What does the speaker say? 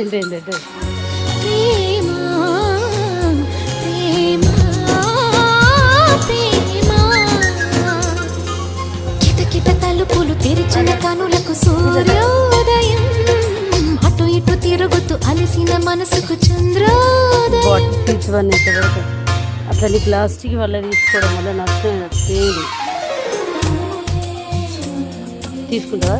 ఏంటంటే తలుపులు తెరిచిన కనులకు సూర్యోదయం, అటు ఇటు తిరుగుతూ అలసిన మనసుకు చంద్రోదయం. అట్లా ప్లాస్టిక్ వల్ల తీసుకోవడం వల్ల నష్టం తీసుకుంటావా?